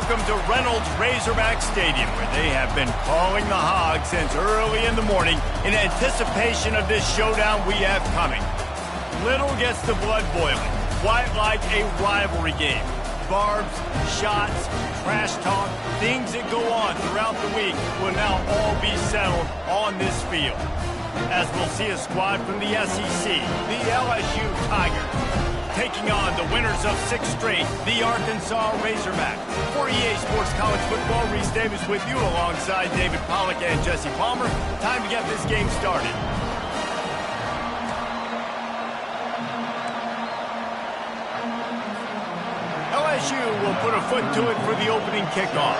welcome to Reynolds Razorback Stadium, where they have been calling the Hogs since early in the morning in anticipation of this showdown we have coming. Little gets the blood boiling, quite like a rivalry game. Barbs, shots, trash talk, things that go on throughout the week will now all be settled on this field. As we'll see a squad from the SEC, the LSU Tigers, taking on the winners of 6 straight, the Arkansas Razorbacks. For EA Sports College Football, Reese Davis with you alongside David Pollack and Jesse Palmer. Time to get this game started. LSU will put a foot to it for the opening kickoff.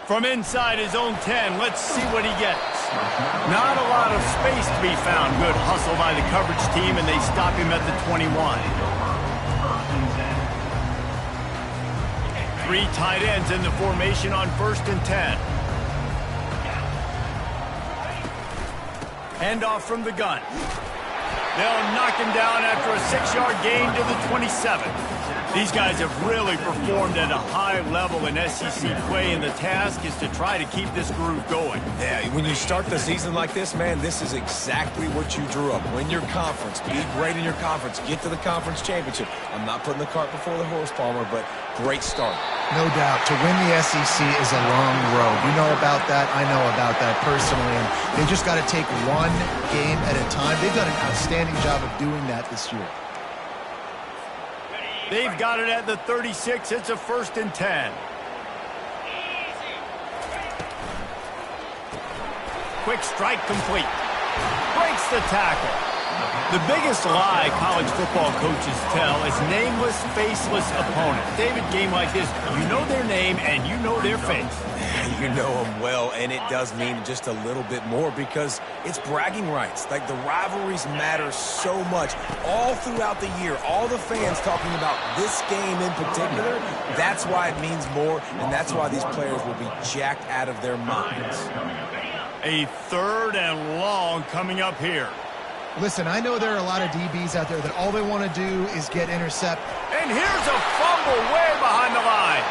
From inside his own 10, let's see what he gets. Not a lot of space to be found. Good hustle by the coverage team, and they stop him at the 21. 3 tight ends in the formation on 1st and 10. Handoff from the gun. They'll knock him down after a 6-yard gain to the 27. These guys have really performed at a high level in SEC play, and the task is to try to keep this groove going. Yeah, when you start the season like this, man, this is exactly what you drew up. Win your conference, be great in your conference, get to the conference championship. I'm not putting the cart before the horse, Palmer, but great start. No doubt. To win the SEC is a long road. You know about that. I know about that personally. And they just got to take one game at a time. They've done an outstanding job of doing that this year. They've got it at the 36. It's a 1st and 10. Quick strike complete. Breaks the tackle. The biggest lie college football coaches tell is nameless, faceless opponents. David, game like this, you know their name and you know their face. You know them well, and it does mean just a little bit more because it's bragging rights. Like, the rivalries matter so much all throughout the year. All the fans talking about this game in particular, that's why it means more, and that's why these players will be jacked out of their minds. A 3rd and long coming up here. Listen, I know there are a lot of DBs out there that all they want to do is get intercept. And here's a fumble way behind the line.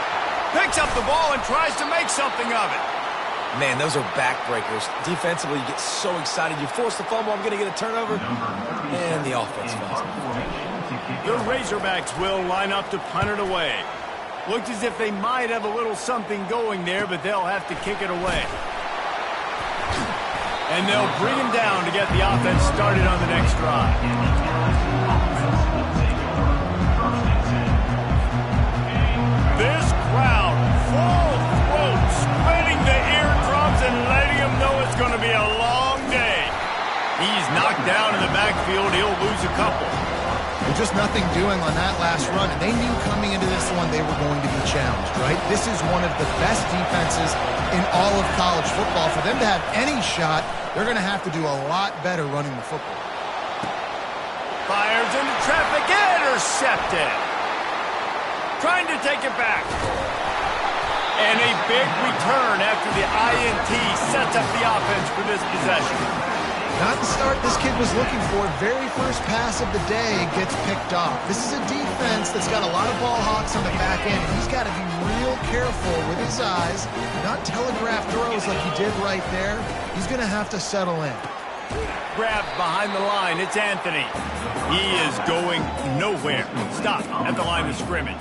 Picks up the ball and tries to make something of it. Man, those are backbreakers. Defensively, you get so excited. You force the fumble, I'm going to get a turnover, and the offense falls. The Razorbacks will line up to punt it away. Looks as if they might have a little something going there, but they'll have to kick it away. And they'll bring him down to get the offense started on the next drive. This crowd, full throat, splitting the eardrums and letting them know it's going to be a long day. He's knocked down in the backfield. He'll lose a couple. There's just nothing doing on that last run, and they knew coming into this one they were going to be challenged, right? This is one of the best defenses in all of college football. For them to have any shot, they're going to have to do a lot better running the football. Fires into traffic, intercepted. Trying to take it back. And a big return after the INT sets up the offense for this possession. Not the start this kid was looking for. Very first pass of the day gets picked off. This is a defense that's got a lot of ball hawks on the back end, and he's got to be real careful with his eyes, not telegraph throws like he did right there. He's going to have to settle in. Grabbed behind the line. It's Anthony. He is going nowhere. Stop at the line of scrimmage.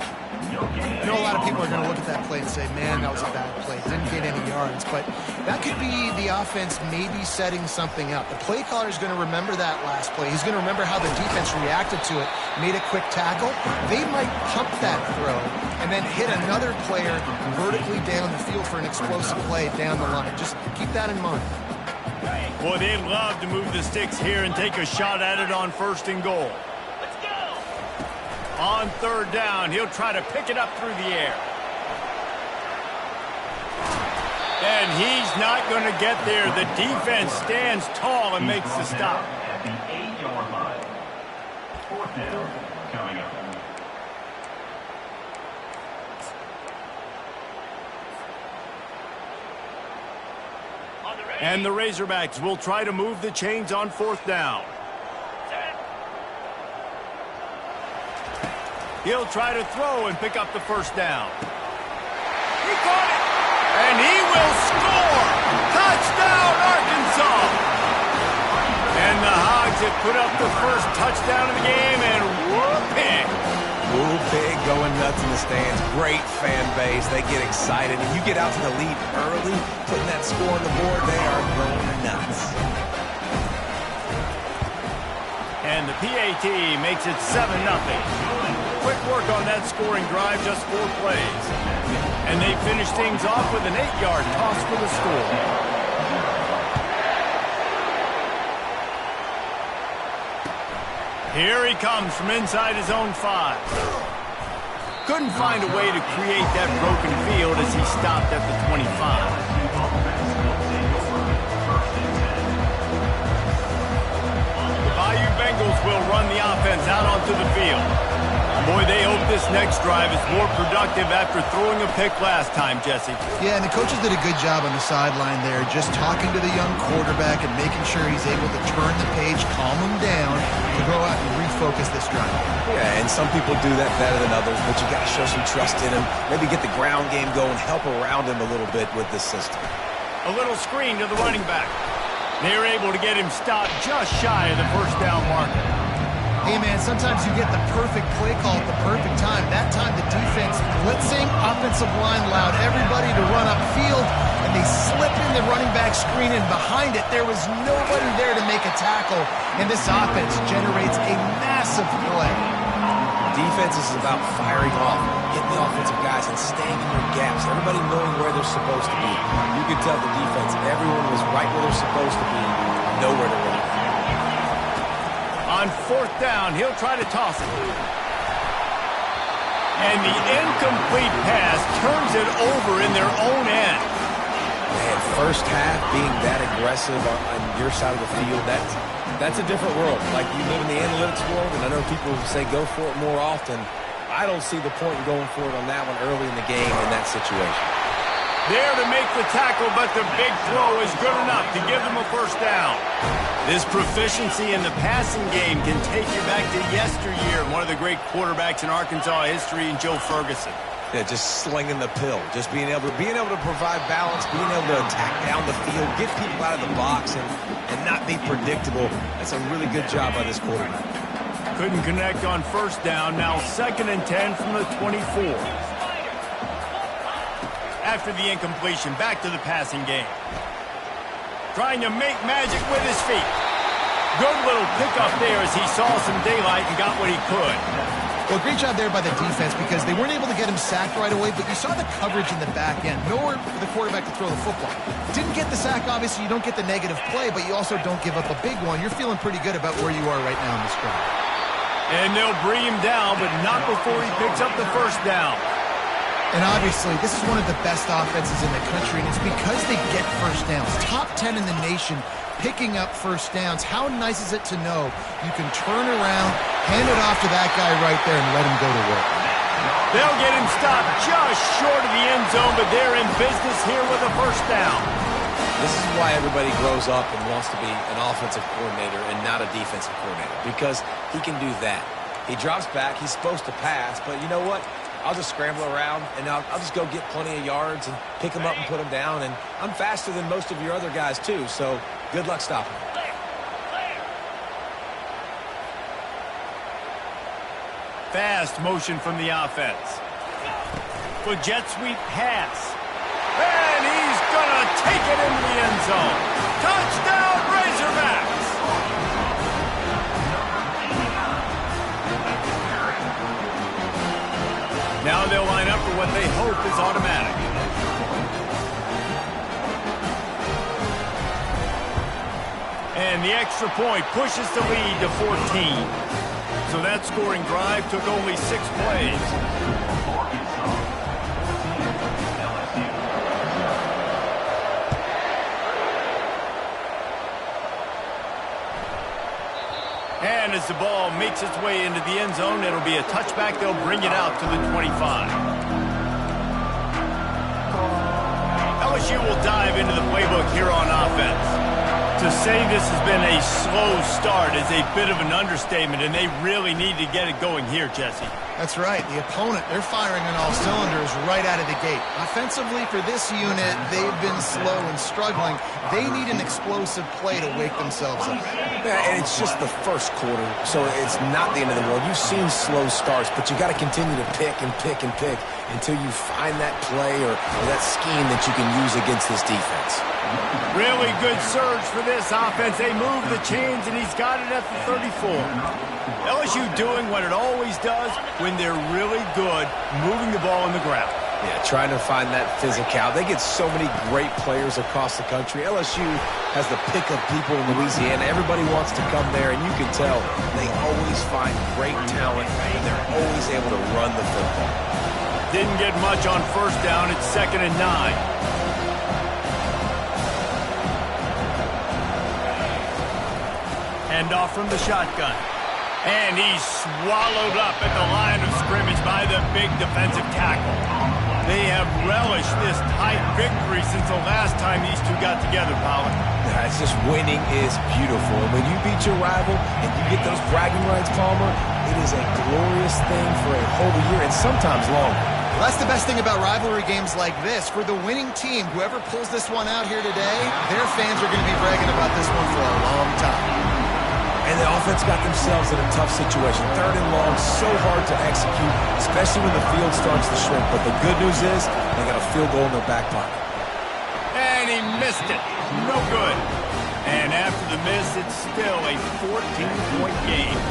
I know a lot of people are going to look at that play and say, man, that was a bad play. Didn't get any yards. But that could be the offense maybe setting something up. The play caller is going to remember that last play. He's going to remember how the defense reacted to it, made a quick tackle. They might pump that throw and then hit another player vertically down the field for an explosive play down the line. Just keep that in mind. Boy, they'd love to move the sticks here and take a shot at it on 1st and goal. On 3rd down, he'll try to pick it up through the air. And he's not going to get there. The defense stands tall and makes the stop. At the 8-yard line. 4th down coming up. And the Razorbacks will try to move the chains on 4th down. He'll try to throw and pick up the first down. He caught it! And he will score! Touchdown, Arkansas! And the Hogs have put up the first touchdown of the game, and whoop-pig! Woo-pig going nuts in the stands. Great fan base. They get excited. And you get out to the lead early, putting that score on the board, they are going nuts. And the PAT makes it 7-0. Quick work on that scoring drive, just 4 plays. And they finish things off with an 8-yard toss for the score. Here he comes from inside his own 5. Couldn't find a way to create that broken field as he stopped at the 25. Bengals will run the offense out onto the field. Boy, they hope this next drive is more productive after throwing a pick last time, Jesse. Yeah, and the coaches did a good job on the sideline there, just talking to the young quarterback and making sure he's able to turn the page, calm him down, to go out and refocus this drive. Yeah, and some people do that better than others, but you got to show some trust in him. Maybe get the ground game going, help around him a little bit with this system. A little screen to the running back. They're able to get him stopped just shy of the first down marker. Hey, man, sometimes you get the perfect play call at the perfect time. That time the defense blitzing, offensive line allowed everybody to run upfield, and they slip in the running back screen, and behind it there was nobody there to make a tackle, and this offense generates a massive play. Defense is about firing off, getting the offensive guys and staying in their gaps, everybody knowing where they're supposed to be. You could tell the defense, everyone was right where they're supposed to be, nowhere to run. On 4th down, he'll try to toss it. And the incomplete pass turns it over in their own end. Man, first half being that aggressive on your side of the field, that's a different world. Like, you live in the analytics world, and I know people say go for it more often. I don't see the point in going for it on that one early in the game in that situation. There to make the tackle, but the big throw is good enough to give them a first down. This proficiency in the passing game can take you back to yesteryear, one of the great quarterbacks in Arkansas history, in Joe Ferguson. Yeah, just slinging the pill, just being able to provide balance, being able to attack down the field, get people out of the box, and not be predictable. That's a really good job by this quarterback. Couldn't connect on first down. Now 2nd and 10 from the 24. After the incompletion, back to the passing game. Trying to make magic with his feet. Good little pickup there as he saw some daylight and got what he could. Well, great job there by the defense because they weren't able to get him sacked right away, but you saw the coverage in the back end. Nowhere for the quarterback to throw the football. Didn't get the sack, obviously. You don't get the negative play, but you also don't give up a big one. You're feeling pretty good about where you are right now in this drive. And they'll bring him down, but not before he picks up the first down. And obviously, this is one of the best offenses in the country, and it's because they get first downs. Top 10 in the nation picking up first downs. How nice is it to know you can turn around, hand it off to that guy right there, and let him go to work. They'll get him stopped just short of the end zone, but they're in business here with a first down. This is why everybody grows up and wants to be an offensive coordinator and not a defensive coordinator, because he can do that. He drops back, he's supposed to pass, but you know what? I'll just scramble around, and I'll just go get plenty of yards and pick them up and put them down, and I'm faster than most of your other guys, too, so good luck stopping. Fast motion from the offense. For jet sweep pass. And he's going to take it into the end zone. Touchdown, Razorbacks! Now they'll line up for what they hope is automatic. And the extra point pushes the lead to 14. So that scoring drive took only 6 plays. And as the ball makes its way into the end zone, it'll be a touchback. They'll bring it out to the 25. LSU will dive into the playbook here on offense. To say this has been a slow start is a bit of an understatement, and they really need to get it going here, Jesse. That's right. The opponent, they're firing on all cylinders right out of the gate. Offensively, for this unit, they've been slow and struggling. They need an explosive play to wake themselves up. Yeah, and it's just the first quarter, so it's not the end of the world. You've seen slow starts, but you got to continue to pick and pick and pick until you find that play or that scheme that you can use against this defense. Really good surge for this offense. They move the chains, and he's got it at the 34. LSU doing what it always does when they're really good, moving the ball on the ground. Yeah, trying to find that physical. They get so many great players across the country. LSU has the pick of people in Louisiana. Everybody wants to come there, and you can tell they always find great talent, and they're always able to run the football. Didn't get much on first down. It's 2nd and 9. Hand off from the shotgun. And he's swallowed up at the line of scrimmage by the big defensive tackle. They have relished this tight victory since the last time these two got together, Pollard. Yeah, it's just winning is beautiful. And when you beat your rival and you get those bragging rights, Palmer, it is a glorious thing for a whole year and sometimes longer. Well, that's the best thing about rivalry games like this. For the winning team, whoever pulls this one out here today, their fans are going to be bragging about this one for a long time. And the offense got themselves in a tough situation. 3rd and long, so hard to execute, especially when the field starts to shrink. But the good news is they got a field goal in their back pocket. And he missed it. No good. And after the miss, it's still a 14-point game.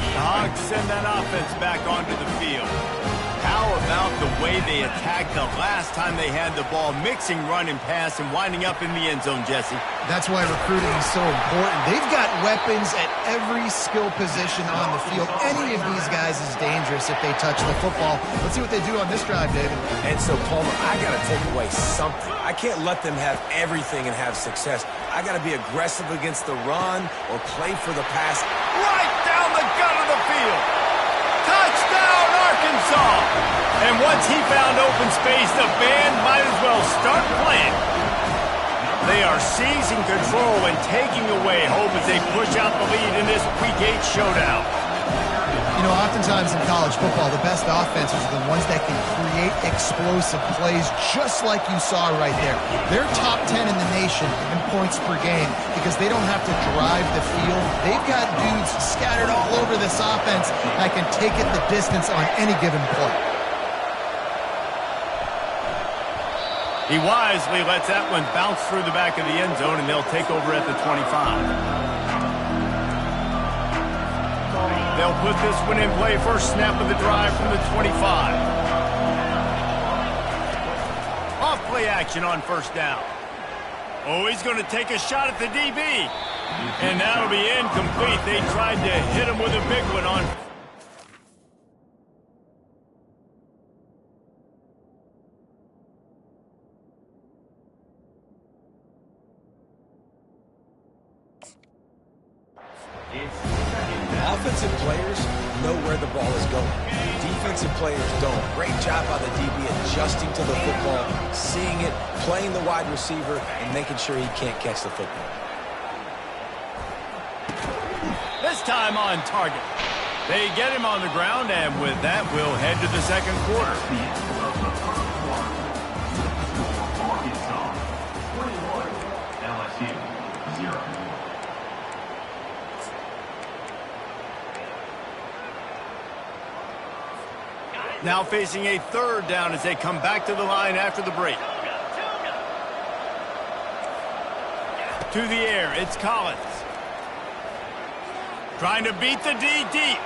The Hogs send that offense back onto the field. How about the way they attacked the last time they had the ball, mixing run and pass and winding up in the end zone, Jesse? That's why recruiting is so important. They've got weapons at every skill position on the field. Any of these guys is dangerous if they touch the football. Let's see what they do on this drive, David. And so, Palmer, I got to take away something. I can't let them have everything and have success. I got to be aggressive against the run or play for the pass right down the gut of the field. Touchdown, Arkansas! And once he found open space, the band might as well start playing. They are seizing control and taking away hope as they push out the lead in this Week 8 showdown. You know, oftentimes in college football, the best offenses are the ones that can create explosive plays just like you saw right there. They're top 10 in the nation in points per game because they don't have to drive the field. They've got dudes scattered all over this offense that can take it the distance on any given play. He wisely lets that one bounce through the back of the end zone, and they'll take over at the 25. They'll put this one in play, first snap of the drive from the 25. Off play action on first down. Oh, he's going to take a shot at the DB. And that'll be incomplete. They tried to hit him with a big one on. Offensive players know where the ball is going. Defensive players don't. Great job by the DB adjusting to the football, seeing it, playing the wide receiver, and making sure he can't catch the football. This time on target. They get him on the ground, and with that, we'll head to the second quarter. LSU 0. Now facing a third down as they come back to the line after the break. To the air, it's Collins. Trying to beat the D deep.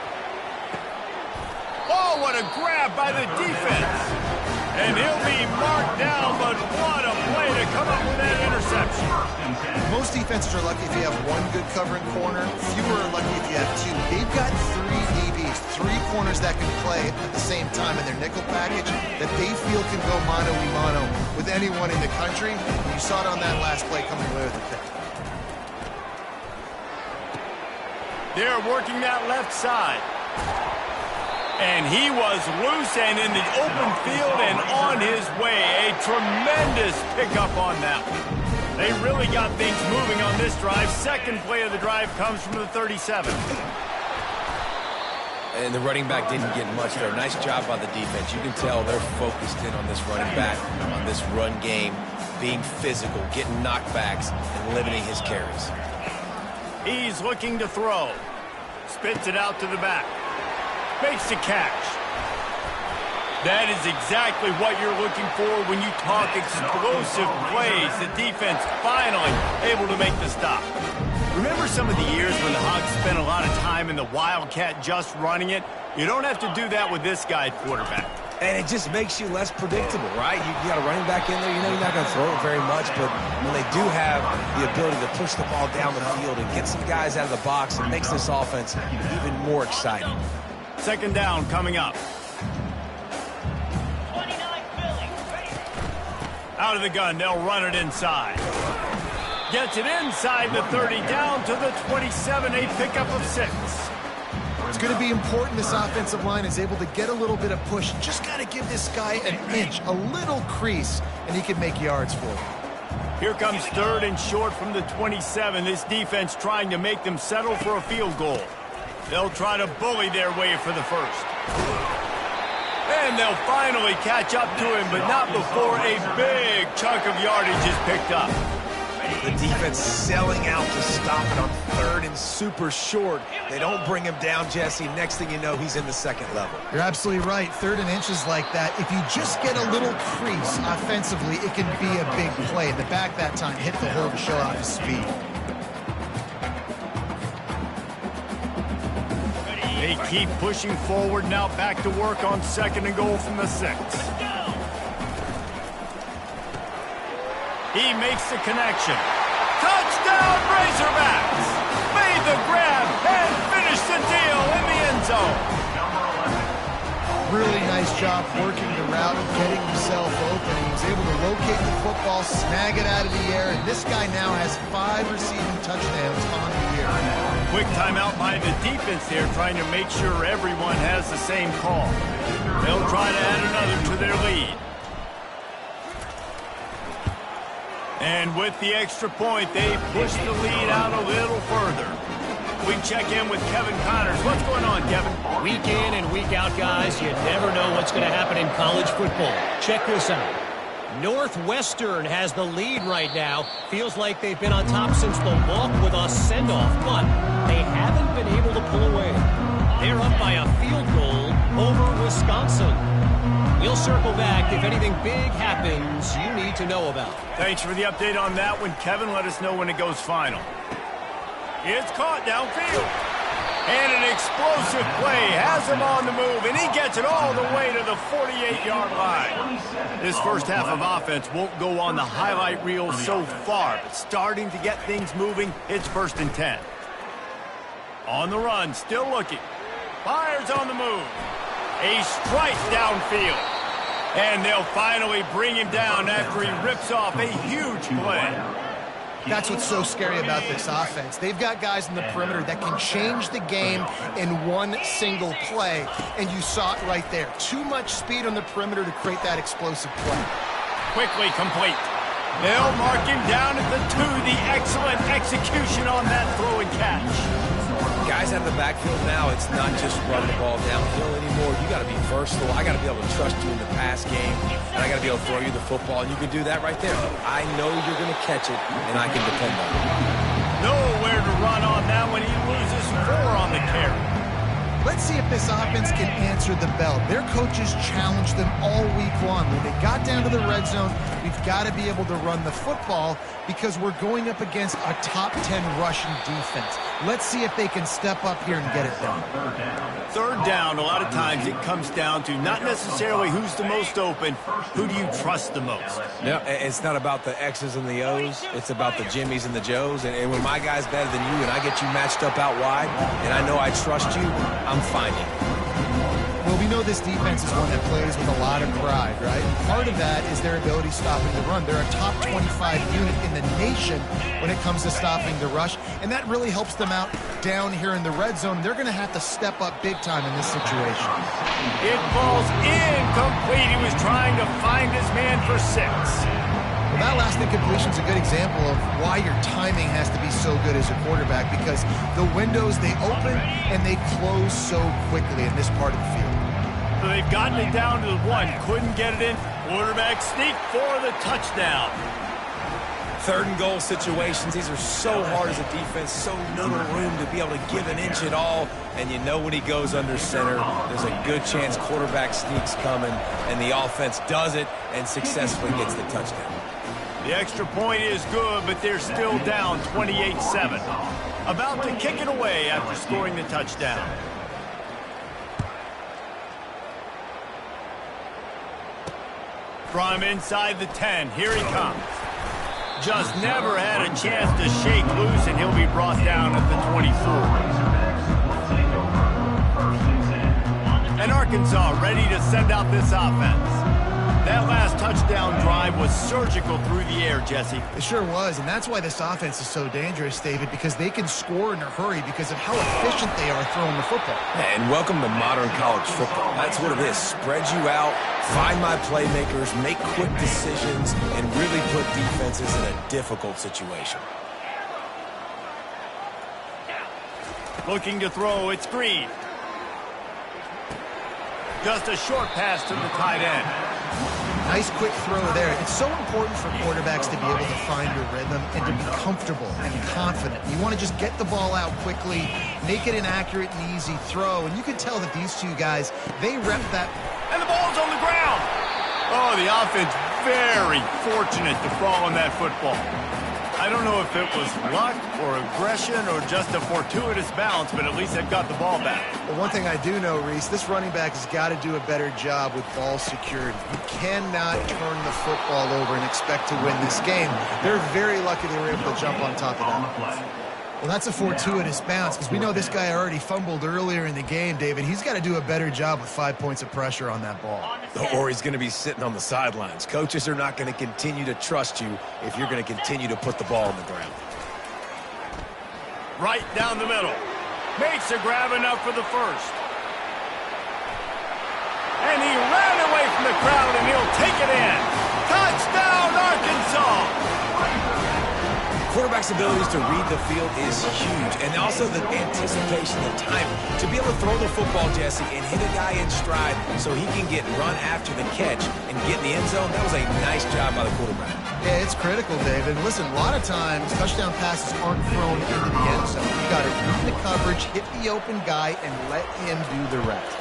Oh, what a grab by the defense. And he'll be marked down, but what a play to come up with that interception. Most defenses are lucky if you have one good covering corner. Fewer are lucky if you have two. They've got 3 DBs, 3 corners that can play at the same time in their nickel package that they feel can go mano-a-mano with anyone in the country. You saw it on that last play coming away with the pick. They're working that left side. And he was loose and in the open field and on his way. A tremendous pickup on that one. They really got things moving on this drive. Second play of the drive comes from the 37. And the running back didn't get much there. Nice job by the defense. You can tell they're focused in on this running back, on this run game, being physical, getting knockbacks, and limiting his carries. He's looking to throw. Spits it out to the back. Makes the catch. That is exactly what you're looking for when you talk explosive plays. The defense finally able to make the stop. Remember some of the years when the Hogs spent a lot of time in the Wildcat just running it? You don't have to do that with this guy at quarterback. And it just makes you less predictable, right? You got a running back in there. You know you're not going to throw it very much, but when they do have the ability to push the ball down the field and get some guys out of the box, it makes this offense even more exciting. Second down coming up. Out of the gun, they'll run it inside. Gets it inside the 30, down to the 27, a pickup of 6. It's going to be important this offensive line is able to get a little bit of push. Just got to give this guy an inch, a little crease, and he can make yards for it. Here comes third and short from the 27. This defense trying to make them settle for a field goal. They'll try to bully their way for the first. And they'll finally catch up to him, but not before a big chunk of yardage is picked up. The defense selling out to stop it on third and super short. They don't bring him down, Jesse. Next thing you know, he's in the second level. You're absolutely right. Third and inches like that, if you just get a little crease offensively, it can be a big play. The back that time hit the hole to show off his speed. They keep pushing forward, now back to work on second and goal from the 6. He makes the connection. Touchdown, Razorbacks! Made the grab and finished the deal in the end zone. Really nice job working the route and getting himself open. He was able to locate the football, snag it out of the air, and this guy now has 5 receiving touchdowns on the year. Quick timeout by the defense there, trying to make sure everyone has the same call. They'll try to add another to their lead. And with the extra point, they push the lead out a little further. We check in with Kevin Connors. What's going on, Kevin? Week in and week out, guys, you never know what's going to happen in college football. Check this out. Northwestern has the lead right now. Feels like they've been on top since the walk with a send-off, but they haven't been able to pull away. They're up by a field goal over Wisconsin. We'll circle back if anything big happens you need to know about. Thanks for the update on that one, Kevin. Let us know when it goes final. It's caught downfield. And an explosive play has him on the move, and he gets it all the way to the 48-yard line. This first half of offense won't go on the highlight reel so far, but starting to get things moving, it's 1st and 10. On the run, still looking. Fires on the move. A strike downfield. And they'll finally bring him down after he rips off a huge play. That's what's so scary about this offense. They've got guys in the perimeter that can change the game in one single play, and you saw it right there. Too much speed on the perimeter to create that explosive play. Quickly complete. They'll mark him down at the 2. The excellent execution on that throw and catch. Guys out of the backfield now, it's not just run the ball downhill anymore. You got to be versatile. I got to be able to trust you in the pass game, and I got to be able to throw you the football, and you can do that right there. I know you're going to catch it, and I can depend on it. Nowhere to run on that when he loses 4 on the carry. Let's see if this offense can answer the bell. Their coaches challenged them all week long. When they got down to the red zone, we've got to be able to run the football because we're going up against a top 10 rushing defense. Let's see if they can step up here and get it done. Third down, a lot of times it comes down to not necessarily who's the most open, who do you trust the most? No, it's not about the X's and the O's. It's about the Jimmys and the Joes. And when my guy's better than you and I get you matched up out wide and I know I trust you, I'm finding. Well, we know this defense is one that plays with a lot of pride, right? Part of that is their ability stopping the run. They're a top 25 unit in the nation when it comes to stopping the rush, and that really helps them out down here in the red zone. They're going to have to step up big time in this situation. It falls incomplete. He was trying to find his man for 6. Well, that last incompletion is a good example of why your timing has to be so good as a quarterback, because the windows, they open and they close so quickly in this part of the field. So they've gotten it down to the one. Couldn't get it in. Quarterback sneak for the touchdown. 3rd and goal situations, these are so hard as a defense, so little room to be able to give an inch at all. And you know when he goes under center, there's a good chance quarterback sneak's coming, and the offense does it and successfully gets the touchdown. The extra point is good, but they're still down 28-7. About to kick it away after scoring the touchdown. From inside the 10, here he comes. Just never had a chance to shake loose, and he'll be brought down at the 24. And Arkansas ready to send out this offense. That last touchdown drive was surgical through the air, Jesse. It sure was, and that's why this offense is so dangerous, David, because they can score in a hurry because of how efficient they are throwing the football. And welcome to modern college football. That's what it is. Spread you out, find my playmakers, make quick decisions, and really put defenses in a difficult situation. Looking to throw, it's Green. Just a short pass to the tight end. Nice quick throw there. It's so important for quarterbacks to be able to find your rhythm and to be comfortable and confident. You want to just get the ball out quickly, make it an accurate and easy throw. And you can tell that these two guys, they rep that. And the ball's on the ground. Oh, the offense very fortunate to fall on that football. I don't know if it was luck or aggression or just a fortuitous bounce, but at least they've got the ball back. Well, one thing I do know, Reese, this running back has got to do a better job with ball security. You cannot turn the football over and expect to win this game. They're very lucky they were able to jump on top of that. Well, that's a fortuitous bounce because we know this guy already fumbled earlier in the game, David. He's got to do a better job with 5 points of pressure on that ball. Or he's going to be sitting on the sidelines. Coaches are not going to continue to trust you if you're going to continue to put the ball on the ground. Right down the middle. Makes a grab enough for the first. And he ran away from the crowd, and he'll take it in. Touchdown, Arkansas! Quarterback's abilities to read the field is huge, and also the anticipation, the timing. To be able to throw the football, Jesse, and hit a guy in stride so he can get run after the catch and get in the end zone, that was a nice job by the quarterback. Yeah, it's critical, David. Listen, a lot of times touchdown passes aren't thrown into the end zone. You got to read the coverage, hit the open guy, and let him do the rest.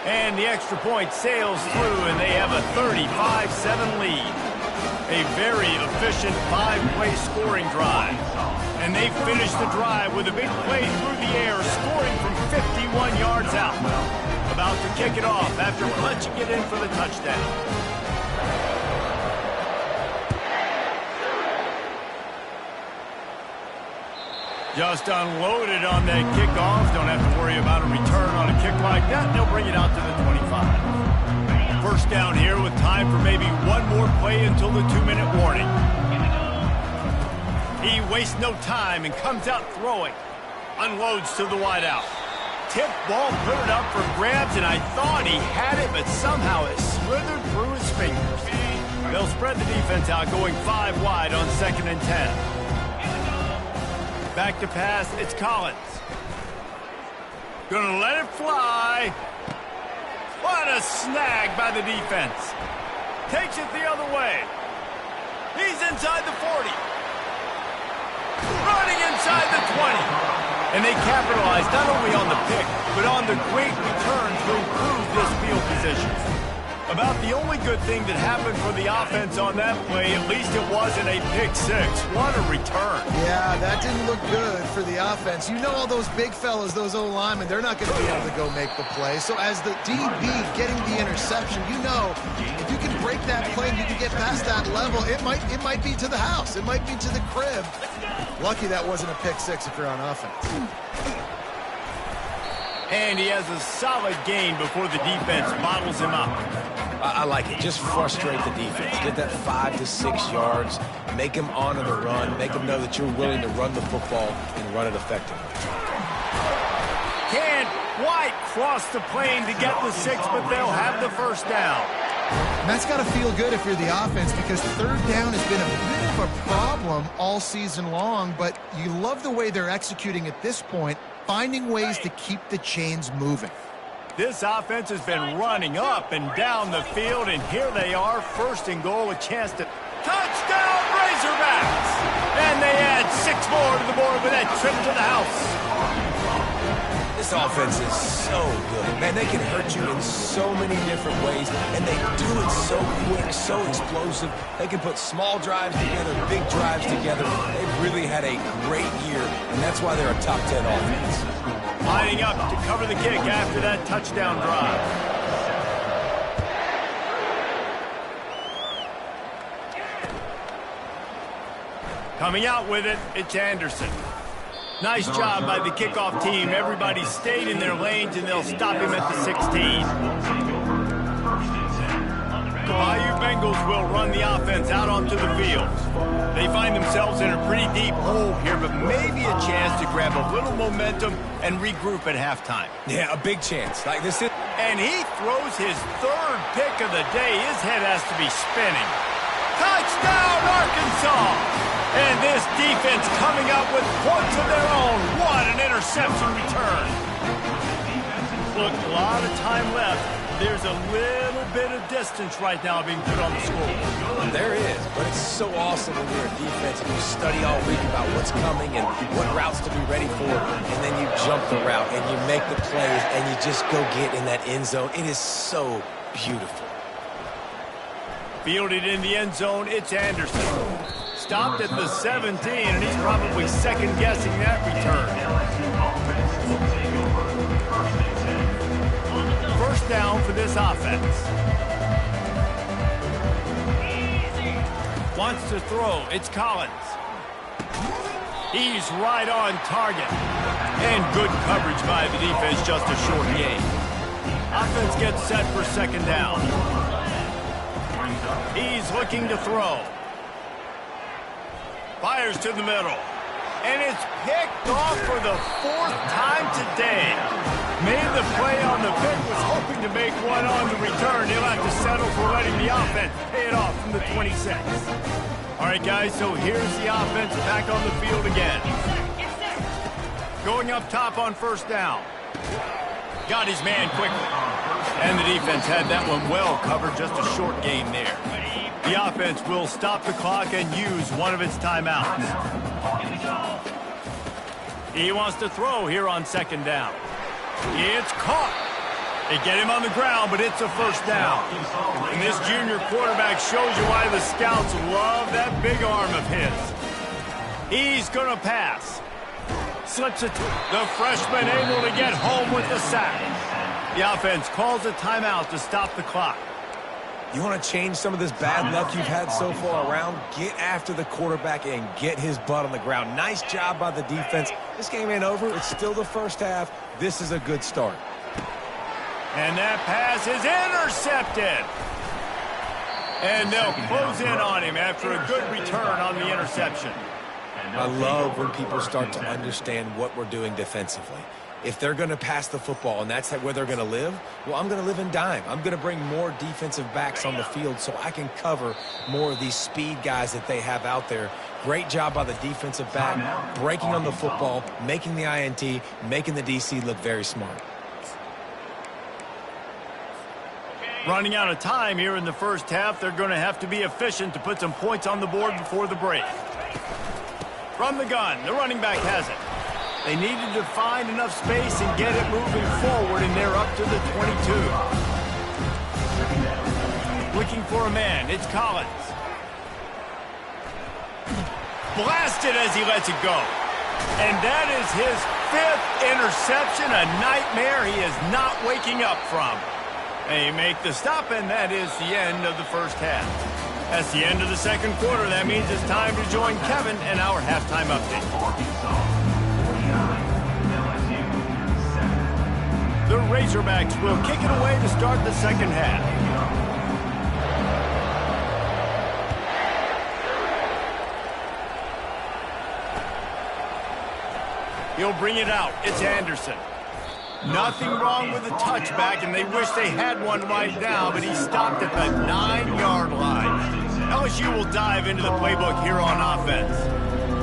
And the extra point sails through, and they have a 35-7 lead. A very efficient 5-play scoring drive. And they finish the drive with a big play through the air, scoring from 51 yards out. About to kick it off after punching it in for the touchdown. Just unloaded on that kickoff. Don't have to worry about a return on a kick like that. They'll bring it out to the 25. First down here with time for maybe one more play until the 2-minute warning. He wastes no time and comes out throwing. Unloads to the wideout. Tip ball, put it up for grabs, and I thought he had it, but somehow it slithered through his fingers. They'll spread the defense out, going 5 wide on 2nd and 10. Back to pass, it's Collins. Gonna let it fly. What a snag by the defense. Takes it the other way. He's inside the 40. Running inside the 20. And they capitalize not only on the pick, but on the great return to improve this field position. About the only good thing that happened for the offense on that play, at least it wasn't a pick six. What a return. Yeah, that didn't look good for the offense. You know all those big fellas, those O-linemen, they're not going to be able to go make the play. So as the DB getting the interception, you know if you can break that play and you can get past that level, it might be to the house. It might be to the crib. Lucky that wasn't a pick six if you're on offense. And he has a solid gain before the defense bottles him up. I like it. Just frustrate the defense. Get that 5 to 6 yards. Make them honor the run. Make them know that you're willing to run the football and run it effectively. Can't quite cross the plane to get the 6, but they'll have the first down. And that's got to feel good if you're the offense, because third down has been a bit of a problem all season long, but you love the way they're executing at this point, finding ways to keep the chains moving. This offense has been running up and down the field, and here they are, first and goal, a chance to touchdown Razorbacks! And they add 6 more to the board with that trip to the house. This offense is so good. Man, they can hurt you in so many different ways, and they do it so quick, so explosive. They can put small drives together, big drives together. They've really had a great year, and that's why they're a top 10 offense. Lining up to cover the kick after that touchdown drive. Coming out with it, it's Anderson. Nice job by the kickoff team. Everybody stayed in their lanes, and they'll stop him at the 16. The Bayou Bengals will run the offense out onto the field. They find themselves in a pretty deep hole here, but maybe a chance to grab a little momentum and regroup at halftime. Yeah, a big chance. Like this is... And he throws his 3rd pick of the day. His head has to be spinning. Touchdown, Arkansas! And this defense coming up with points of their own. What an interception return. Look, a lot of time left. There's a little bit of distance right now being put on the score. There is, but it's so awesome when you're a defense and you study all week about what's coming and what routes to be ready for, and then you jump the route and you make the plays and you just go get in that end zone. It is so beautiful. Fielded in the end zone, it's Anderson. Stopped at the 17, and he's probably second-guessing that return. First down for this offense. Wants to throw. It's Collins. He's right on target. And good coverage by the defense, just a short gain. Offense gets set for second down. He's looking to throw. Fires to the middle. And it's picked off for the 4th time today. Made the play on the pick, was hoping to make one on the return. He'll have to settle for letting the offense pay it off from the 26. All right, guys, so here's the offense back on the field again. Going up top on first down. Got his man quickly. And the defense had that one well covered, just a short gain there. The offense will stop the clock and use one of its timeouts. He wants to throw here on second down. It's caught. They get him on the ground, but it's a first down. And this junior quarterback shows you why the scouts love that big arm of his. He's going to pass. Slips it. The freshman able to get home with the sack. The offense calls a timeout to stop the clock. You want to change some of this bad luck you've had so far around? Get after the quarterback and get his butt on the ground. Nice job by the defense. This game ain't over. It's still the first half. This is a good start. And that pass is intercepted. And they'll close in on him after a good return on the interception. I love when people start to understand what we're doing defensively. If they're going to pass the football and that's where they're going to live, well, I'm going to live in dime. I'm going to bring more defensive backs on the field so I can cover more of these speed guys that they have out there. Great job by the defensive back, breaking on the football, making the INT, making the DC look very smart. Running out of time here in the first half, they're going to have to be efficient to put some points on the board before the break. From the gun, the running back has it. They needed to find enough space and get it moving forward, and they're up to the 22. Looking for a man, it's Collins. Blasted as he lets it go. And that is his 5th interception, a nightmare he is not waking up from. They make the stop, and that is the end of the first half. That's the end of the second quarter. That means it's time to join Kevin and our halftime update. The Razorbacks will kick it away to start the second half. He'll bring it out. It's Anderson. Nothing wrong with the touchback, and they wish they had one right now, but he stopped at the 9-yard line. LSU will dive into the playbook here on offense.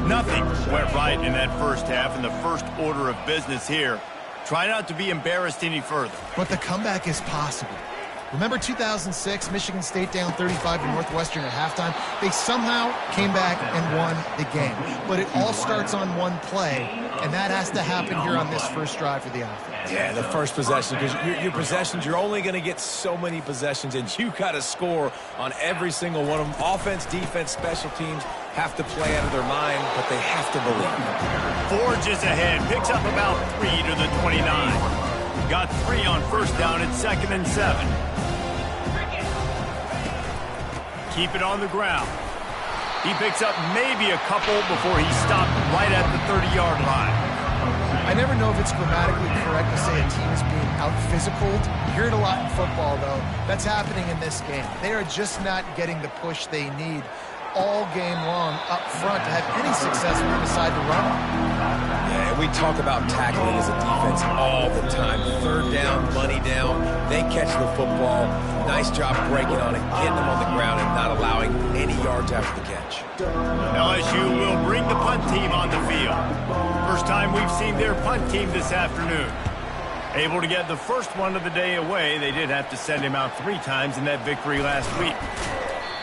Nothing went right in that first half, and the first order of business here. Try not to be embarrassed any further. But the comeback is possible. Remember 2006, Michigan State down 35 to Northwestern at halftime? They somehow came back and won the game. But it all starts on one play, and that has to happen here on this first drive for the offense. Yeah, the first possession, because your possessions, you're only going to get so many possessions, and you got to score on every single one of them. Offense, defense, special teams have to play out of their mind, but they have to believe. Forges ahead, picks up about 3 to the 29. Got 3 on first down at 2nd and 7. Keep it on the ground. He picks up maybe a couple before he stopped right at the 30-yard line. I never know if it's grammatically correct to say a team is being out-physicaled. You hear it a lot in football, though. That's happening in this game. They are just not getting the push they need all game long up front to have any success when they decide to run. Yeah, and we talk about tackling as a defense all the time. Third down, money down. They catch the football. Nice job breaking on it, getting them on the ground, and not allowing any yards after the catch. LSU will bring the punt team on the field. First time we've seen their punt team this afternoon. Able to get the first one of the day away. They did have to send him out 3 times in that victory last week.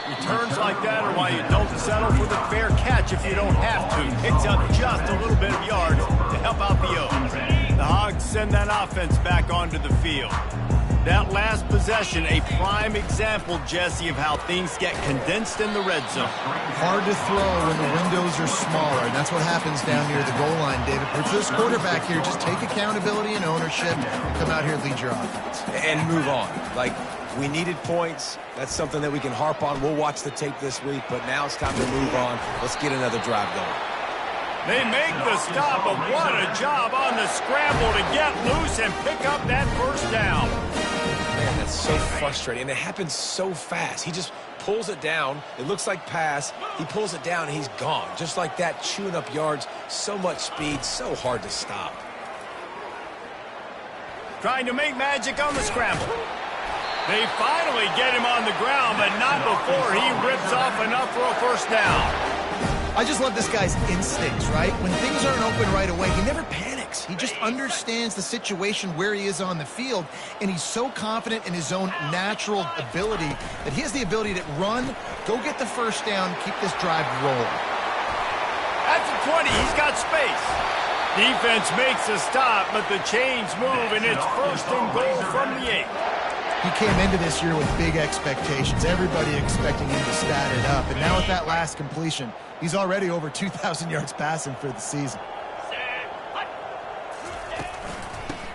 Returns like that are why you don't settle for the fair catch if you don't have to. Picks up just a little bit of yards to help out the O's. The Hogs send that offense back onto the field. That last possession, a prime example, Jesse, of how things get condensed in the red zone. Hard to throw when the windows are smaller, and that's what happens down near the goal line, David. But for this quarterback here, just take accountability and ownership and come out here and lead your offense. And move on. Like, we needed points. That's something that we can harp on. We'll watch the tape this week, but now it's time to move on. Let's get another drive going. They make the stop, but what a job on the scramble to get loose and pick up that first down. Man, that's so frustrating, and it happens so fast. He just pulls it down. It looks like pass. He pulls it down, and he's gone. Just like that, chewing up yards. So much speed, so hard to stop. Trying to make magic on the scramble. They finally get him on the ground, but not before he rips off enough for a first down. I just love this guy's instincts, right? When things aren't open right away, he never panics. He just understands the situation where he is on the field, and he's so confident in his own natural ability that he has the ability to run, go get the first down, keep this drive rolling. At the 20, he's got space. Defense makes a stop, but the chains move, and it's 1st and goal from the 8. He came into this year with big expectations. Everybody expecting him to stat it up. And now with that last completion, he's already over 2,000 yards passing for the season.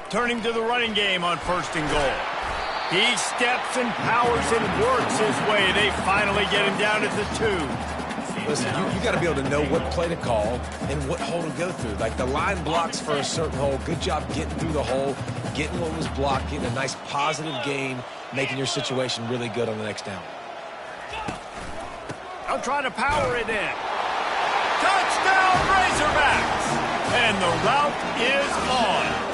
Turning to the running game on 1st and goal. He steps and powers and works his way. They finally get him down at the 2. Listen, you got to be able to know what play to call and what hole to go through. Like, the line blocks for a certain hole. Good job getting through the hole, getting what was blocked, getting a nice positive gain, making your situation really good on the next down. I'll try to power it in. Touchdown, Razorbacks! And the route is on.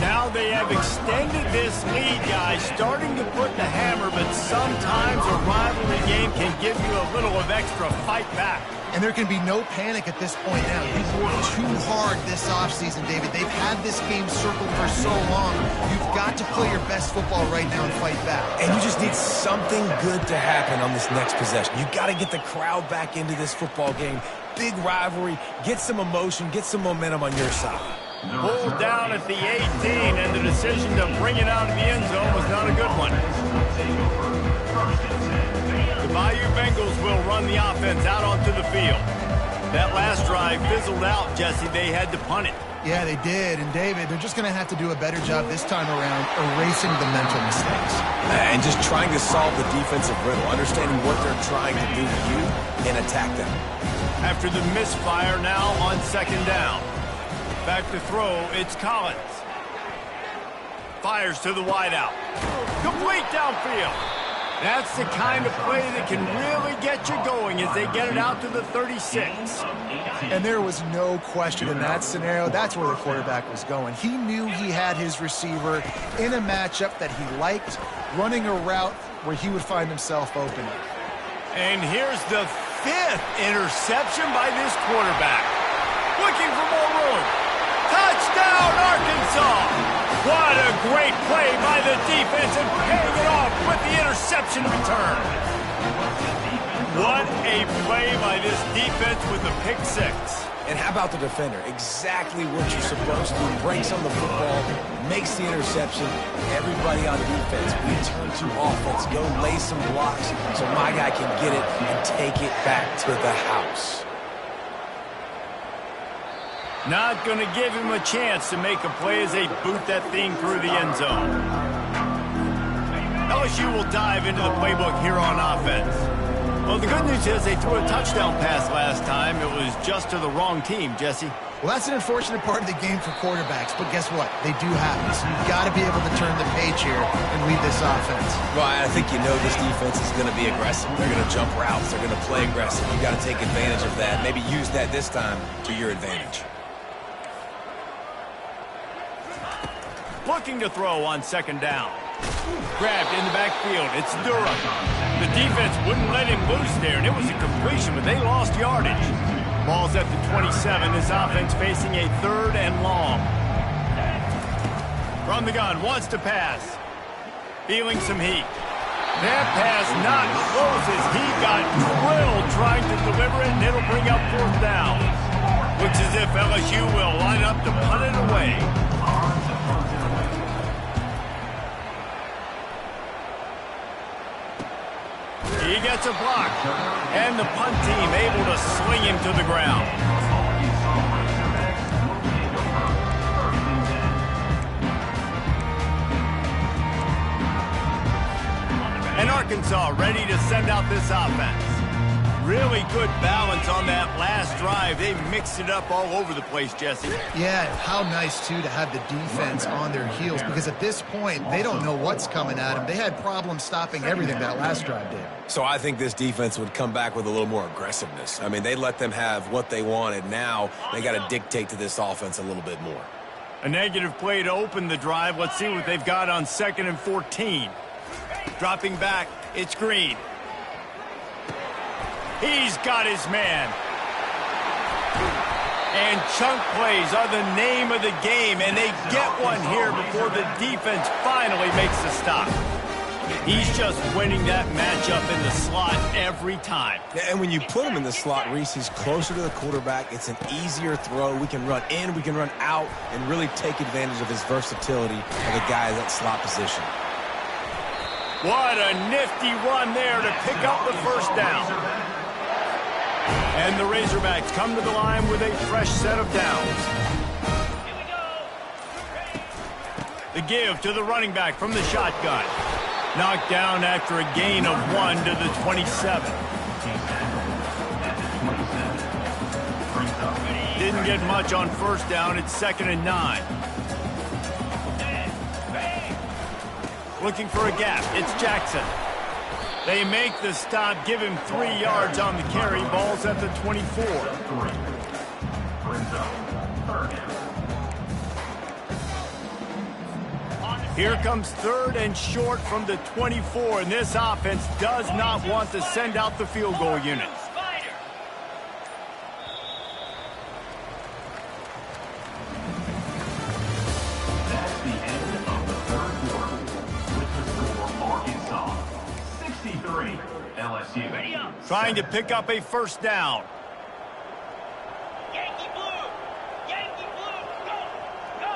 Now they have extended this lead, guys, starting to put the hammer, but sometimes a rivalry game can give you a little of extra fight back. And there can be no panic at this point now. You've worked too hard this offseason, David. They've had this game circled for so long. You've got to play your best football right now and fight back. And you just need something good to happen on this next possession. You got to get the crowd back into this football game. Big rivalry. Get some emotion. Get some momentum on your side. Pulled down at the 18, and the decision to bring it out of the end zone was not a good one. The Bayou Bengals will run the offense out onto the field. That last drive fizzled out, Jesse. They had to punt it. Yeah, they did. And, David, they're just going to have to do a better job this time around erasing the mental mistakes. And just trying to solve the defensive riddle, understanding what they're trying to do to you and attack them. After the misfire, now on 2nd down. Back to throw, it's Collins. Fires to the wideout. Complete downfield. That's the kind of play that can really get get you going as they get it out to the 36. And there was no question in that scenario. That's where the quarterback was going. He knew he had his receiver in a matchup that he liked, running a route where he would find himself open. And here's the 5th interception by this quarterback. Looking for more room. Touchdown, Arkansas! What a great play by the defense and paying it off with the interception return. What a play by this defense with the pick 6. And how about the defender? Exactly what you're supposed to. Breaks on the football, makes the interception. Everybody on defense, return to offense. Go lay some blocks so my guy can get it and take it back to the house. Not going to give him a chance to make a play as they boot that thing through the end zone. LSU will dive into the playbook here on offense. Well, the good news is they threw a touchdown pass last time. It was just to the wrong team, Jesse. Well, that's an unfortunate part of the game for quarterbacks, but guess what? They do happen. So you've got to be able to turn the page here and lead this offense. Well, I think you know this defense is going to be aggressive. They're going to jump routes. They're going to play aggressive. You've got to take advantage of that. Maybe use that this time to your advantage. Looking to throw on 2nd down. Grabbed in the backfield. It's Durham. The defense wouldn't let him loose there, and it was a completion, but they lost yardage. Ball's at the 27. This offense facing a 3rd and long. From the gun, wants to pass. Feeling some heat. That pass not close as he got drilled trying to deliver it, and it'll bring up 4th down. Looks as if LSU will line up to punt it away. He gets a block, and the punt team able to sling him to the ground. And Arkansas ready to send out this offense. Really good balance on that last drive. They mixed it up all over the place, Jesse. Yeah, how nice, too, to have the defense on their heels, because at this point, they don't know what's coming at them. They had problems stopping everything that last drive did. So I think this defense would come back with a little more aggressiveness. I mean, they let them have what they wanted. Now they got to dictate to this offense a little bit more. A negative play to open the drive. Let's see what they've got on 2nd and 14. Dropping back, it's Green. He's got his man. And chunk plays are the name of the game, and they get one here before the defense finally makes the stop. He's just winning that matchup in the slot every time. And when you put him in the slot, Reese, he's closer to the quarterback. It's an easier throw. We can run in, we can run out, and really take advantage of his versatility of the guy in that slot position. What a nifty run there to pick up the 1st down. And the Razorbacks come to the line with a fresh set of downs. The give to the running back from the shotgun. Knocked down after a gain of 1 to the 27. Didn't get much on 1st down. It's 2nd and 9. Looking for a gap. It's Jackson. They make the stop, give him 3 yards on the carry. Ball's at the 24. Here comes 3rd and short from the 24, and this offense does not want to send out the field goal unit. That's the end of the 3rd quarter. With the score, Arkansas 63, LSU. Trying to pick up a 1st down. Yankee Blue! Yankee Blue! Go! Go!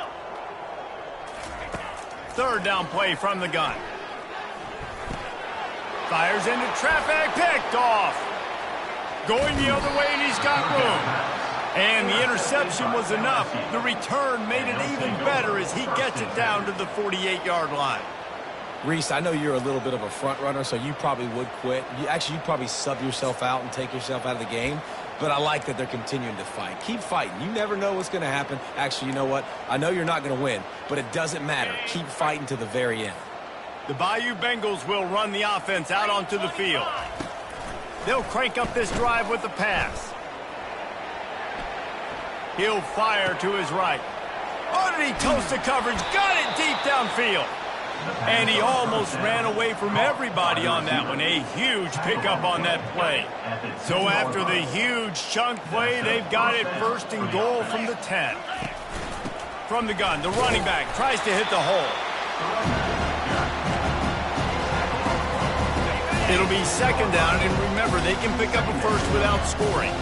3rd down play from the gun. Fires into traffic, picked off. Going the other way, and he's got room. And the interception was enough. The return made it even better as he gets it down to the 48-yard line. Reese, I know you're a little bit of a front runner, so you probably would quit. You'd probably sub yourself out and take yourself out of the game. But I like that they're continuing to fight. Keep fighting. You never know what's going to happen. Actually, you know what? I know you're not going to win, but it doesn't matter. Keep fighting to the very end. The Bayou Bengals will run the offense out onto the field. They'll crank up this drive with the pass. He'll fire to his right. Underneath toasted coverage, got it deep downfield. And he almost ran away from everybody on that one. A huge pickup on that play. So after the huge chunk play, they've got it first and goal from the 10. From the gun, the running back tries to hit the hole. It'll be second down, and remember, they can pick up a first without scoring.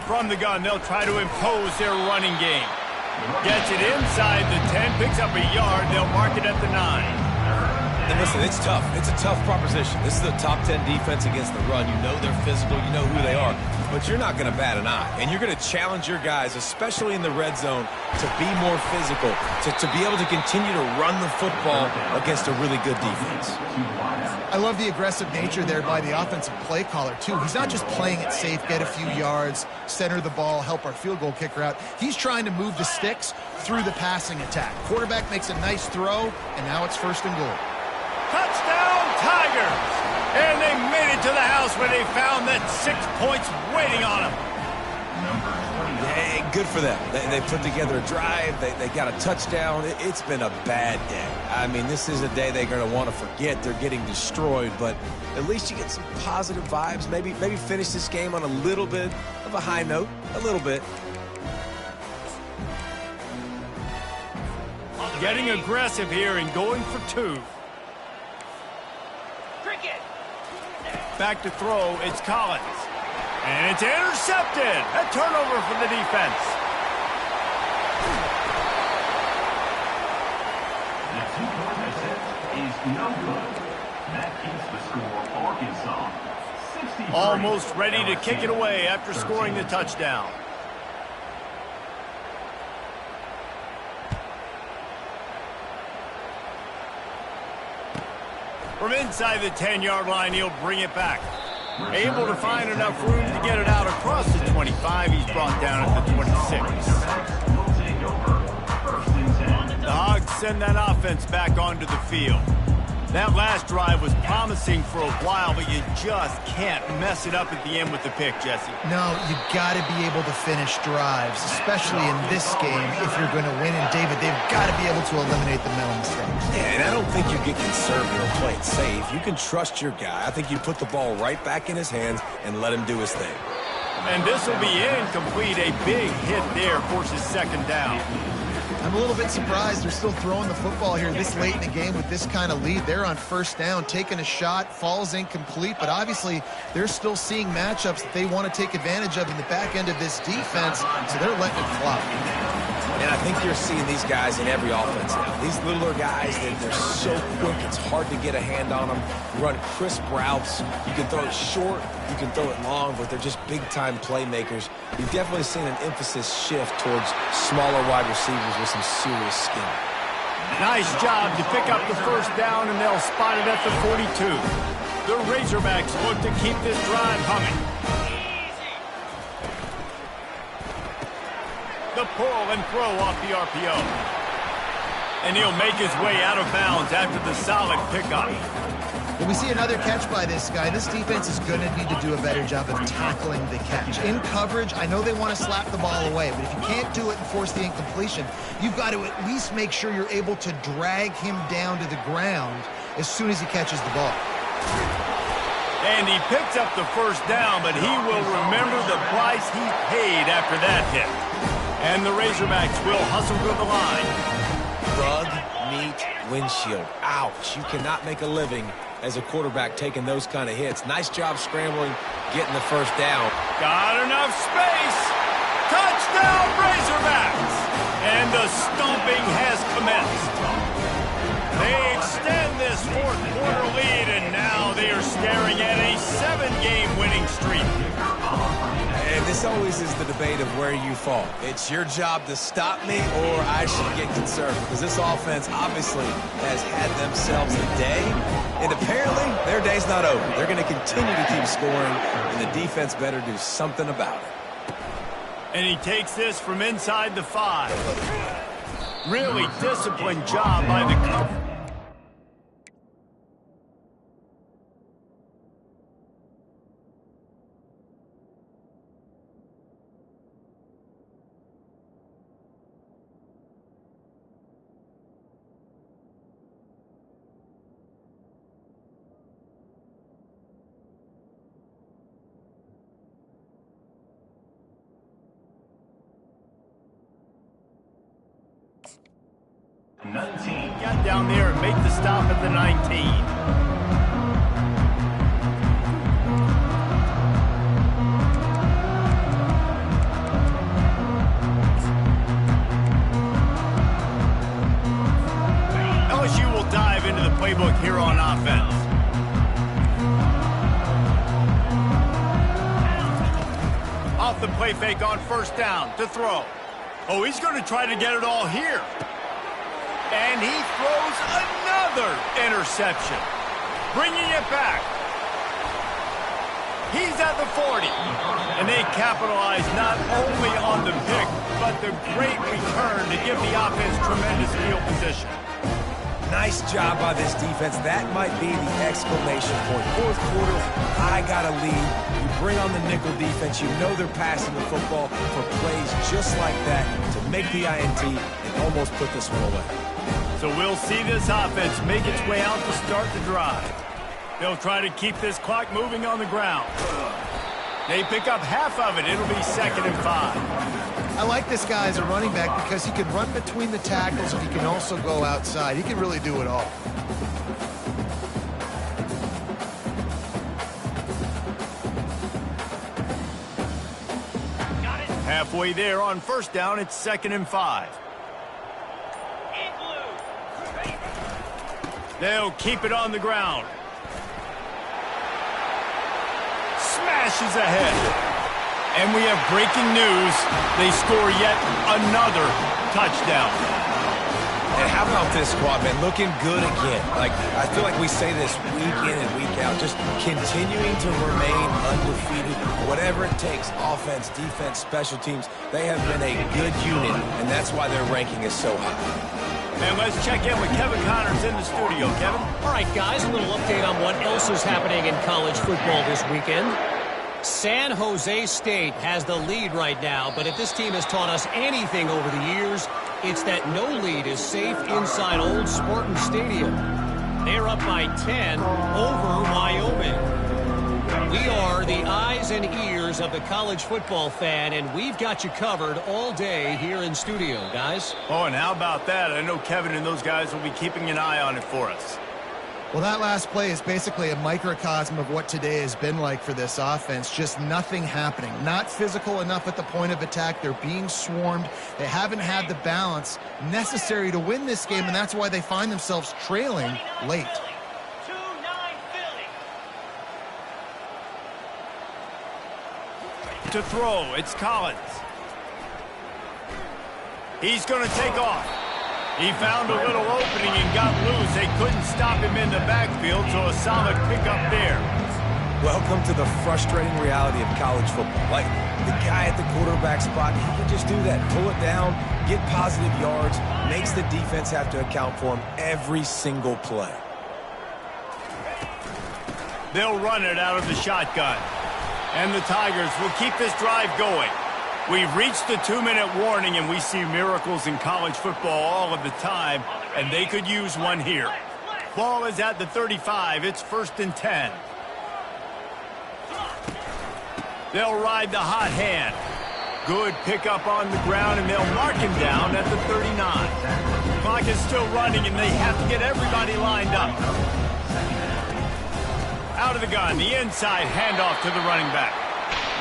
From the gun, they'll try to impose their running game. Gets it inside the 10, picks up a yard. They'll mark it at the 9. And listen, it's tough. It's a tough proposition. This is a top 10 defense against the run. You know they're physical. You know who they are. But you're not going to bat an eye. And you're going to challenge your guys, especially in the red zone, to be more physical, to be able to continue to run the football against a really good defense. I love the aggressive nature there by the offensive play caller, too. He's not just playing it safe, get a few yards, center the ball, help our field goal kicker out. He's trying to move the sticks through the passing attack. Quarterback makes a nice throw, and now it's first and goal. Touchdown, Tigers! And they made it to the house where they found that 6 points waiting on them. Hey, good for them. They put together a drive. They got a touchdown. It's been a bad day. I mean, this is a day they're going to want to forget. They're getting destroyed, but at least you get some positive vibes. Maybe finish this game on a little bit of a high note. A little bit. Getting aggressive here and going for 2. Back to throw, it's Collins. And it's intercepted. A turnover for the defense. The 2-point attempt is no good. That keeps the score Arkansas 63. Almost ready to kick it away after scoring the touchdown. From inside the 10-yard line, he'll bring it back. Able to find enough room to get it out across the 25. He's brought down at the 26. The Hogs send that offense back onto the field. That last drive was promising for a while, but you just can't mess it up at the end with the pick, Jesse. No, you got to be able to finish drives, especially in this game if you're going to win. And, David, they've got to be able to eliminate the mental mistakes. Yeah, and I don't think you get conservative or play it safe. You can trust your guy. I think you put the ball right back in his hands and let him do his thing. And this will be incomplete. A big hit there forces second down. I'm a little bit surprised they're still throwing the football here this late in the game with this kind of lead. They're on first down, taking a shot, falls incomplete, but obviously they're still seeing matchups that they want to take advantage of in the back end of this defense, so they're letting it fly. And I think you're seeing these guys in every offense now. These littler guys, they're so quick, it's hard to get a hand on them. Run crisp routes. You can throw it short, you can throw it long, but they're just big-time playmakers. You've definitely seen an emphasis shift towards smaller wide receivers with some serious skill. Nice job to pick up the first down, and they'll spot it at the 42. The Razorbacks look to keep this drive humming. The pull and throw off the RPO. And he'll make his way out of bounds after the solid pickup. When we see another catch by this guy, this defense is going to need to do a better job of tackling the catch. In coverage, I know they want to slap the ball away, but if you can't do it and force the incompletion, you've got to at least make sure you're able to drag him down to the ground as soon as he catches the ball. And he picks up the first down, but he will remember the price he paid after that hit. And the Razorbacks will hustle to the line. Bug, meat, windshield. Ouch. You cannot make a living as a quarterback taking those kind of hits. Nice job scrambling, getting the first down. Got enough space. Touchdown, Razorbacks. And the stomping has commenced. They extend this fourth quarter lead, and now they are staring at a 7-game winning streak. And this always is the debate of where you fall. It's your job to stop me, or I should get conservative, because this offense obviously has had themselves a day, and apparently their day's not over. They're going to continue to keep scoring, and the defense better do something about it. And he takes this from inside the 5. Really disciplined job by the cover. 19. Get down there and make the stop at the 19. LSU will dive into the playbook here on offense. Off the play fake on first down to throw. Oh, he's going to try to get it all here. And he throws another interception, bringing it back. He's at the 40. And they capitalize not only on the pick, but the great return to give the offense tremendous field position. Nice job by this defense. That might be the exclamation point. Fourth quarter, I got a lead. You bring on the nickel defense. You know they're passing the football for plays just like that to make the INT and almost put this one away. So we'll see this offense make its way out to start the drive. They'll try to keep this clock moving on the ground. They pick up half of it. It'll be 2nd and 5. I like this guy as a running back because he can run between the tackles and he can also go outside. He can really do it all. Halfway there on first down, it's 2nd and 5. They'll keep it on the ground. Smashes ahead. And we have breaking news. They score yet another touchdown. And how about this squad, man? Looking good again. I feel like we say this week in and week out, just continuing to remain undefeated. Whatever it takes, offense, defense, special teams, they have been a good unit, and that's why their ranking is so high. And let's check in with Kevin Connors in the studio. Kevin? All right, guys, a little update on what else is happening in college football this weekend. San Jose State has the lead right now, but if this team has taught us anything over the years, it's that no lead is safe inside Old Spartan Stadium. They're up by 10 over Wyoming. We are the eyes and ears of the college football fan, and we've got you covered all day here in studio, guys. Oh, and how about that? I know Kevin and those guys will be keeping an eye on it for us. Well, that last play is basically a microcosm of what today has been like for this offense. Just nothing happening. Not physical enough at the point of attack. They're being swarmed. They haven't had the balance necessary to win this game, and that's why they find themselves trailing late. To throw, it's Collins. He's going to take off. He found a little opening and got loose. They couldn't stop him in the backfield, so a solid pickup there. Welcome to the frustrating reality of college football. Like, the guy at the quarterback spot, he can just do that. Pull it down, get positive yards, makes the defense have to account for him every single play. They'll run it out of the shotgun. And the Tigers will keep this drive going. We've reached the 2-minute warning, and we see miracles in college football all of the time, and they could use one here. Ball is at the 35. It's 1st and 10. They'll ride the hot hand. Good pickup on the ground, and they'll mark him down at the 39. Clock is still running, and they have to get everybody lined up. Out of the gun, the inside handoff to the running back.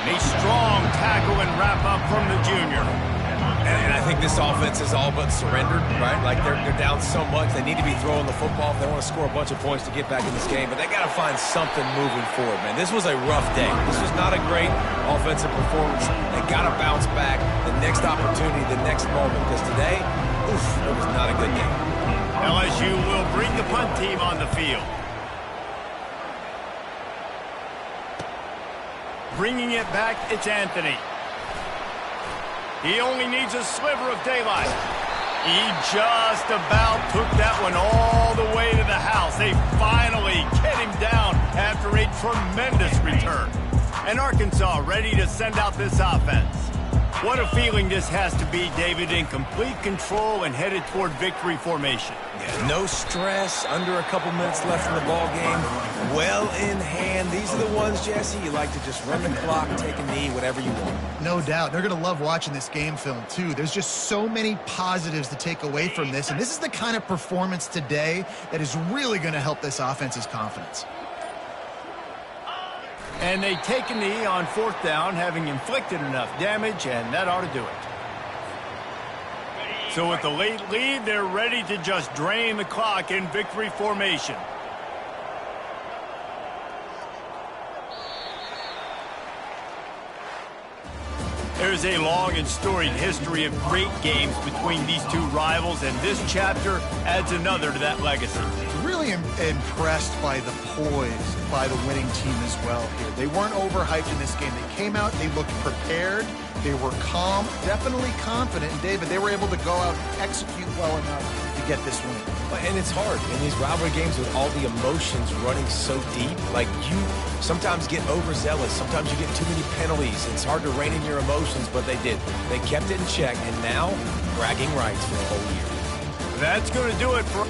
A strong tackle and wrap up from the junior. And I think this offense is all but surrendered, right? Like, they're down so much. They need to be throwing the football if they want to score a bunch of points to get back in this game. But they got to find something moving forward, man. This was a rough day. This was not a great offensive performance. They got to bounce back the next opportunity, the next moment. Because today, oof, it was not a good game. LSU will bring the punt team on the field. Bringing it back, it's Anthony. He only needs a sliver of daylight. He just about took that one all the way to the house. They finally get him down after a tremendous return. And Arkansas ready to send out this offense. What a feeling this has to be, David, in complete control and headed toward victory formation. Yeah, no stress, under a couple minutes left in the ball game, well in hand. These are the ones, Jesse, you like to just run the clock, take a knee, whatever you want. No doubt. They're going to love watching this game film, too. There's just so many positives to take away from this, and this is the kind of performance today that is really going to help this offense's confidence. And they take a knee on 4th down, having inflicted enough damage, and that ought to do it. So with the late lead, they're ready to just drain the clock in victory formation. There's a long and storied history of great games between these two rivals, and this chapter adds another to that legacy. Really impressed by the poise by the winning team as well here. They weren't overhyped in this game. They came out, they looked prepared, they were calm, definitely confident. And David, they were able to go out and execute well enough to get this win. And it's hard in these rivalry games with all the emotions running so deep. Like, you sometimes get overzealous. Sometimes you get too many penalties. It's hard to rein in your emotions, but they did. They kept it in check, and now bragging rights for the whole year. That's going to do it for